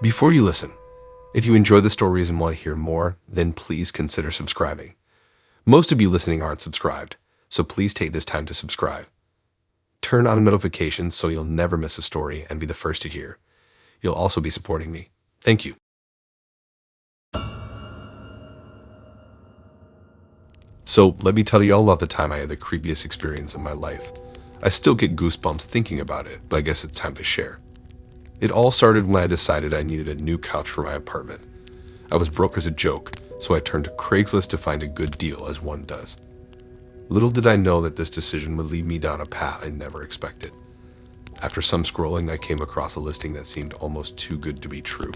Before you listen, if you enjoy the stories and want to hear more, then please consider subscribing. Most of you listening aren't subscribed, so please take this time to subscribe. Turn on notifications so you'll never miss a story and be the first to hear. You'll also be supporting me. Thank you. So let me tell you all about the time I had the creepiest experience of my life. I still get goosebumps thinking about it, but I guess it's time to share. It all started when I decided I needed a new couch for my apartment. I was broke as a joke, so I turned to Craigslist to find a good deal, as one does. Little did I know that this decision would lead me down a path I never expected. After some scrolling, I came across a listing that seemed almost too good to be true.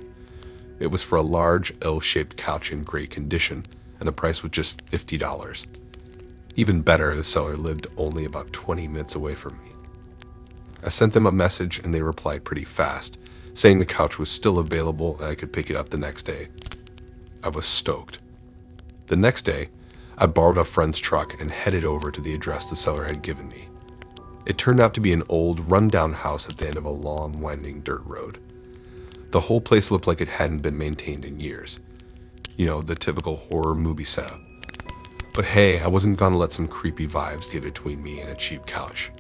It was for a large L-shaped couch in great condition, and the price was just $50. Even better, the seller lived only about 20 minutes away from me. I sent them a message and they replied pretty fast, saying the couch was still available and I could pick it up the next day. I was stoked. The next day, I borrowed a friend's truck and headed over to the address the seller had given me. It turned out to be an old, run-down house at the end of a long, winding dirt road. The whole place looked like it hadn't been maintained in years. You know, the typical horror movie setup. But hey, I wasn't gonna let some creepy vibes get between me and a cheap couch.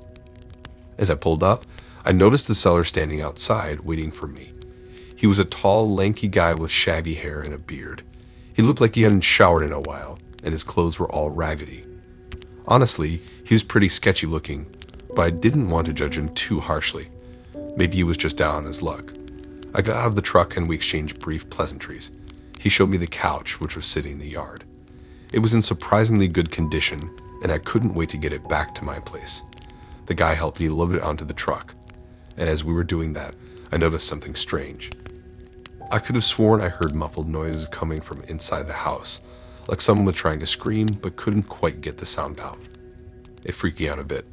As I pulled up, I noticed the seller standing outside, waiting for me. He was a tall, lanky guy with shaggy hair and a beard. He looked like he hadn't showered in a while, and his clothes were all raggedy. Honestly, he was pretty sketchy looking, but I didn't want to judge him too harshly. Maybe he was just down on his luck. I got out of the truck and we exchanged brief pleasantries. He showed me the couch, which was sitting in the yard. It was in surprisingly good condition, and I couldn't wait to get it back to my place. The guy helped me load it onto the truck, and as we were doing that, I noticed something strange. I could have sworn I heard muffled noises coming from inside the house, like someone was trying to scream but couldn't quite get the sound out. It freaked me out a bit,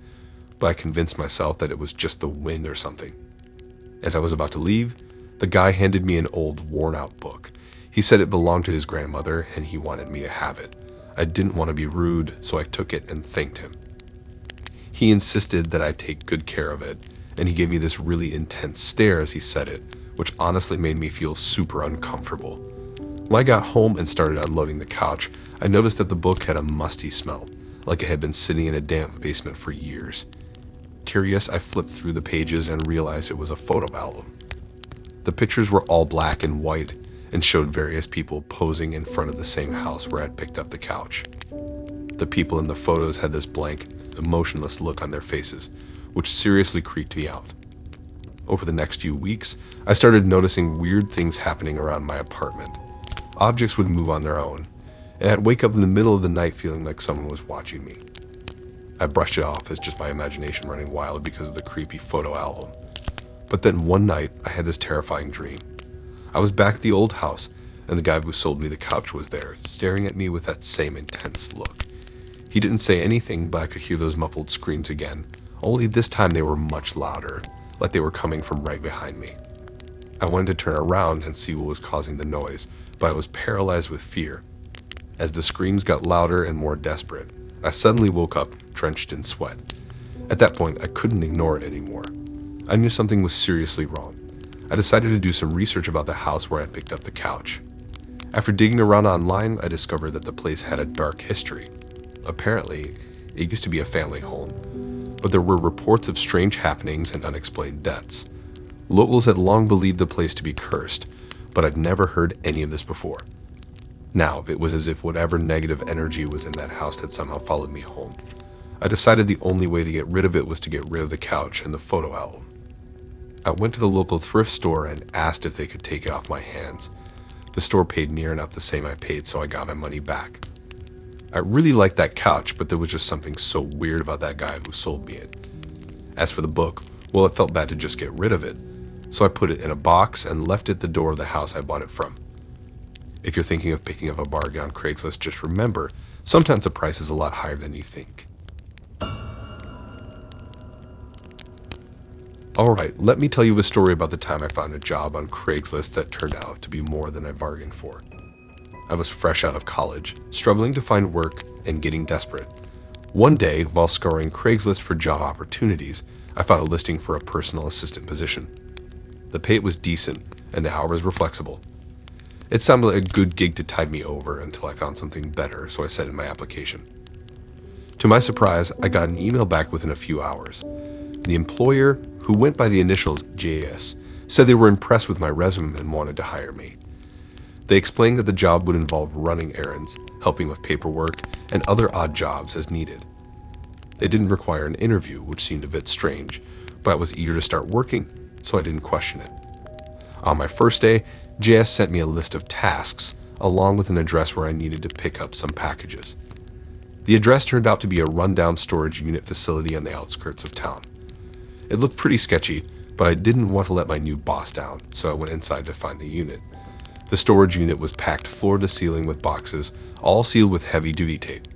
but I convinced myself that it was just the wind or something. As I was about to leave, the guy handed me an old, worn-out book. He said it belonged to his grandmother and he wanted me to have it. I didn't want to be rude, so I took it and thanked him. He insisted that I take good care of it, and he gave me this really intense stare as he said it, which honestly made me feel super uncomfortable. When I got home and started unloading the couch, I noticed that the book had a musty smell, like it had been sitting in a damp basement for years. Curious, I flipped through the pages and realized it was a photo album. The pictures were all black and white and showed various people posing in front of the same house where I'd picked up the couch. The people in the photos had this blank, emotionless look on their faces, which seriously creeped me out. Over the next few weeks, I started noticing weird things happening around my apartment. Objects would move on their own, and I'd wake up in the middle of the night feeling like someone was watching me. I brushed it off as just my imagination running wild because of the creepy photo album. But then one night, I had this terrifying dream. I was back at the old house, and the guy who sold me the couch was there, staring at me with that same intense look. He didn't say anything, but I could hear those muffled screams again, only this time they were much louder, like they were coming from right behind me. I wanted to turn around and see what was causing the noise, but I was paralyzed with fear. As the screams got louder and more desperate, I suddenly woke up, drenched in sweat. At that point, I couldn't ignore it anymore. I knew something was seriously wrong. I decided to do some research about the house where I picked up the couch. After digging around online, I discovered that the place had a dark history. Apparently, it used to be a family home, but there were reports of strange happenings and unexplained deaths. Locals had long believed the place to be cursed, but I'd never heard any of this before. Now, it was as if whatever negative energy was in that house had somehow followed me home. I decided the only way to get rid of it was to get rid of the couch and the photo album. I went to the local thrift store and asked if they could take it off my hands. The store paid near enough the same I paid, so I got my money back. I really liked that couch, but there was just something so weird about that guy who sold me it. As for the book, well, it felt bad to just get rid of it, so I put it in a box and left it at the door of the house I bought it from. If you're thinking of picking up a bargain on Craigslist, just remember, sometimes the price is a lot higher than you think. Alright, let me tell you a story about the time I found a job on Craigslist that turned out to be more than I bargained for. I was fresh out of college, struggling to find work and getting desperate. One day, while scouring Craigslist for job opportunities, I found a listing for a personal assistant position. The pay was decent, and the hours were flexible. It sounded like a good gig to tide me over until I found something better, so I sent in my application. To my surprise, I got an email back within a few hours. The employer, who went by the initials JS, said they were impressed with my resume and wanted to hire me. They explained that the job would involve running errands, helping with paperwork, and other odd jobs as needed. They didn't require an interview, which seemed a bit strange, but I was eager to start working, so I didn't question it. On my first day, JS sent me a list of tasks, along with an address where I needed to pick up some packages. The address turned out to be a rundown storage unit facility on the outskirts of town. It looked pretty sketchy, but I didn't want to let my new boss down, so I went inside to find the unit. The storage unit was packed floor to ceiling with boxes, all sealed with heavy-duty tape.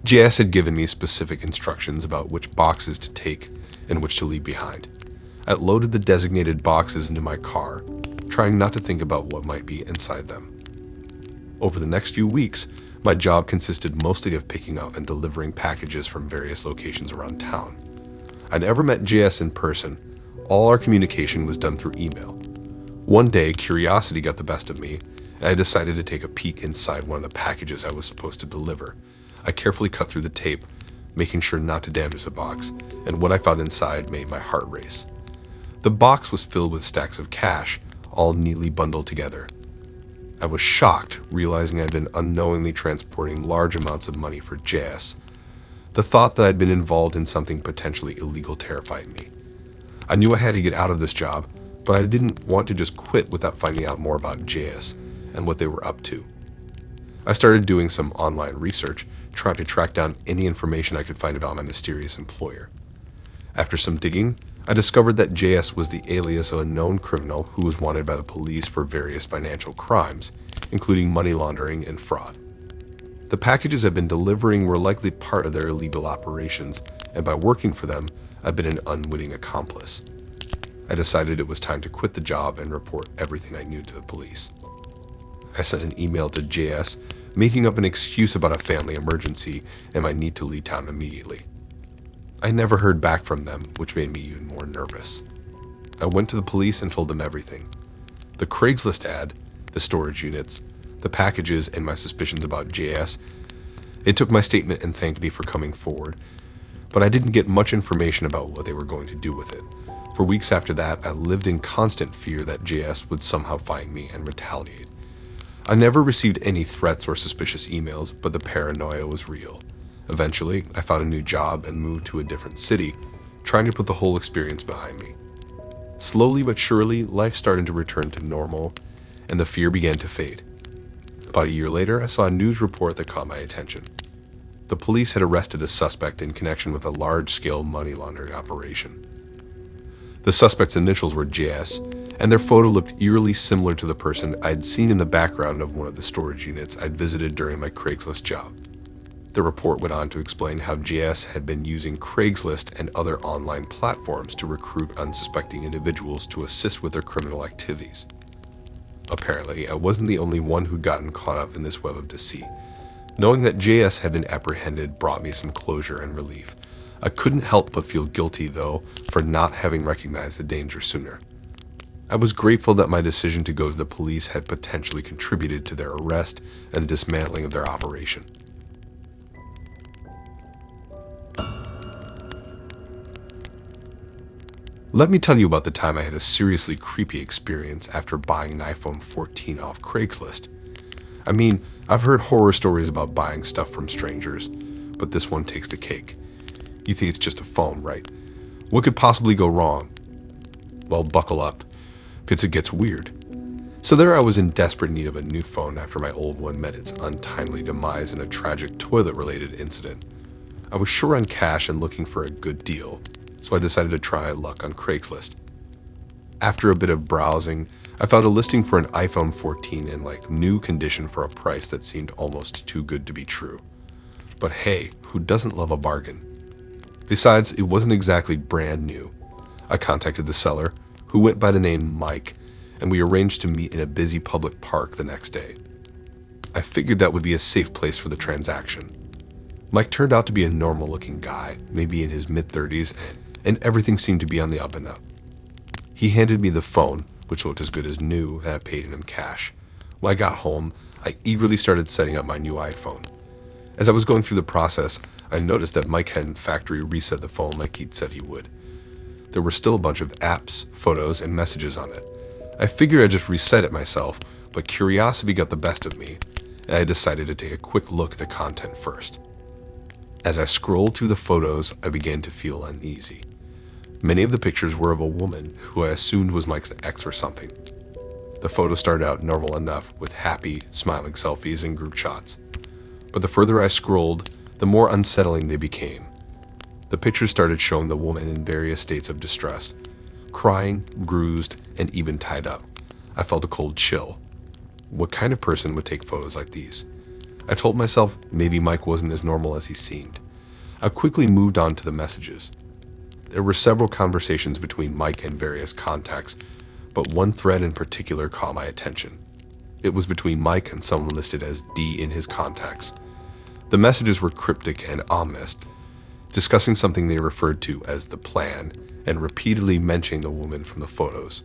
JS had given me specific instructions about which boxes to take and which to leave behind. I loaded the designated boxes into my car, trying not to think about what might be inside them. Over the next few weeks, my job consisted mostly of picking up and delivering packages from various locations around town. I never met JS in person. All our communication was done through email. One day, curiosity got the best of me, and I decided to take a peek inside one of the packages I was supposed to deliver. I carefully cut through the tape, making sure not to damage the box, and what I found inside made my heart race. The box was filled with stacks of cash, all neatly bundled together. I was shocked, realizing I'd been unknowingly transporting large amounts of money for JS. The thought that I'd been involved in something potentially illegal terrified me. I knew I had to get out of this job, but I didn't want to just quit without finding out more about JS and what they were up to. I started doing some online research, trying to track down any information I could find about my mysterious employer. After some digging, I discovered that JS was the alias of a known criminal who was wanted by the police for various financial crimes, including money laundering and fraud. The packages I've been delivering were likely part of their illegal operations, and by working for them, I've been an unwitting accomplice. I decided it was time to quit the job and report everything I knew to the police. I sent an email to JS, making up an excuse about a family emergency and my need to leave town immediately. I never heard back from them, which made me even more nervous. I went to the police and told them everything. The Craigslist ad, the storage units, the packages, and my suspicions about JS. They took my statement and thanked me for coming forward, but I didn't get much information about what they were going to do with it. For weeks after that, I lived in constant fear that JS would somehow find me and retaliate. I never received any threats or suspicious emails, but the paranoia was real. Eventually, I found a new job and moved to a different city, trying to put the whole experience behind me. Slowly but surely, life started to return to normal, and the fear began to fade. About a year later, I saw a news report that caught my attention. The police had arrested a suspect in connection with a large-scale money laundering operation. The suspect's initials were JS, and their photo looked eerily similar to the person I'd seen in the background of one of the storage units I'd visited during my Craigslist job. The report went on to explain how JS had been using Craigslist and other online platforms to recruit unsuspecting individuals to assist with their criminal activities. Apparently, I wasn't the only one who'd gotten caught up in this web of deceit. Knowing that JS had been apprehended brought me some closure and relief. I couldn't help but feel guilty, though, for not having recognized the danger sooner. I was grateful that my decision to go to the police had potentially contributed to their arrest and the dismantling of their operation. Let me tell you about the time I had a seriously creepy experience after buying an iPhone 14 off Craigslist. I mean, I've heard horror stories about buying stuff from strangers, but this one takes the cake. You think it's just a phone, right? What could possibly go wrong? Well, buckle up, because it gets weird. So there I was in desperate need of a new phone after my old one met its untimely demise in a tragic toilet-related incident. I was short on cash and looking for a good deal, so I decided to try my luck on Craigslist. After a bit of browsing, I found a listing for an iPhone 14 in new condition for a price that seemed almost too good to be true. But hey, who doesn't love a bargain? Besides, it wasn't exactly brand new. I contacted the seller, who went by the name Mike, and we arranged to meet in a busy public park the next day. I figured that would be a safe place for the transaction. Mike turned out to be a normal-looking guy, maybe in his mid-30s, and everything seemed to be on the up and up. He handed me the phone, which looked as good as new, and I paid him cash. When I got home, I eagerly started setting up my new iPhone. As I was going through the process, I noticed that Mike hadn't factory reset the phone like he'd said he would. There were still a bunch of apps, photos, and messages on it. I figured I'd just reset it myself, but curiosity got the best of me, and I decided to take a quick look at the content first. As I scrolled through the photos, I began to feel uneasy. Many of the pictures were of a woman who I assumed was Mike's ex or something. The photos started out normal enough, with happy, smiling selfies and group shots. But the further I scrolled, the more unsettling they became. The pictures started showing the woman in various states of distress, crying, bruised, and even tied up. I felt a cold chill. What kind of person would take photos like these? I told myself maybe Mike wasn't as normal as he seemed. I quickly moved on to the messages. There were several conversations between Mike and various contacts, but one thread in particular caught my attention. It was between Mike and someone listed as D in his contacts. The messages were cryptic and ominous, discussing something they referred to as the plan, and repeatedly mentioning the woman from the photos.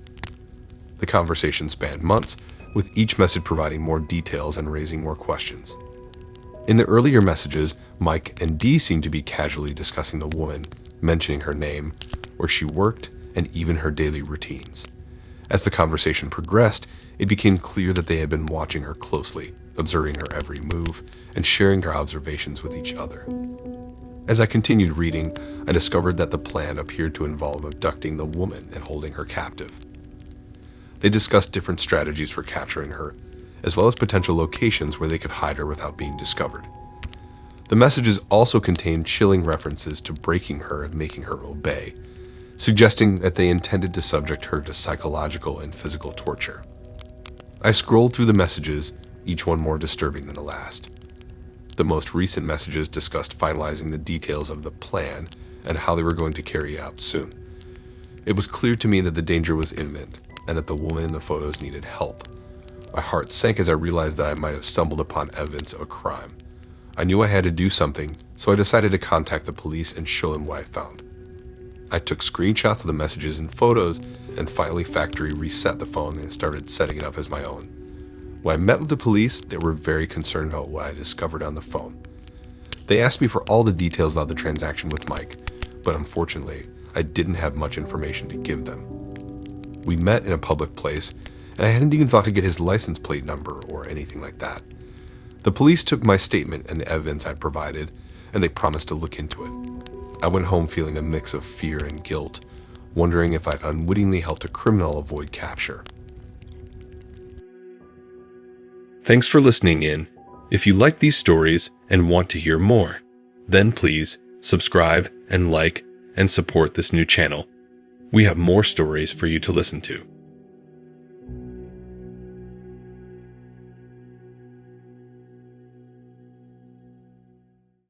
The conversation spanned months, with each message providing more details and raising more questions. In the earlier messages, Mike and Dee seemed to be casually discussing the woman, mentioning her name, where she worked, and even her daily routines. As the conversation progressed, it became clear that they had been watching her closely, observing her every move, and sharing their observations with each other. As I continued reading, I discovered that the plan appeared to involve abducting the woman and holding her captive. They discussed different strategies for capturing her, as well as potential locations where they could hide her without being discovered. The messages also contained chilling references to breaking her and making her obey, suggesting that they intended to subject her to psychological and physical torture. I scrolled through the messages, each one more disturbing than the last. The most recent messages discussed finalizing the details of the plan and how they were going to carry it out soon. It was clear to me that the danger was imminent and that the woman in the photos needed help. My heart sank as I realized that I might have stumbled upon evidence of a crime. I knew I had to do something, so I decided to contact the police and show them what I found. I took screenshots of the messages and photos and finally factory reset the phone and started setting it up as my own. When I met with the police, they were very concerned about what I discovered on the phone. They asked me for all the details about the transaction with Mike, but unfortunately, I didn't have much information to give them. We met in a public place, and I hadn't even thought to get his license plate number or anything like that. The police took my statement and the evidence I provided, and they promised to look into it. I went home feeling a mix of fear and guilt, wondering if I'd unwittingly helped a criminal avoid capture. Thanks for listening in. If you like these stories and want to hear more, then please subscribe and like and support this new channel. We have more stories for you to listen to.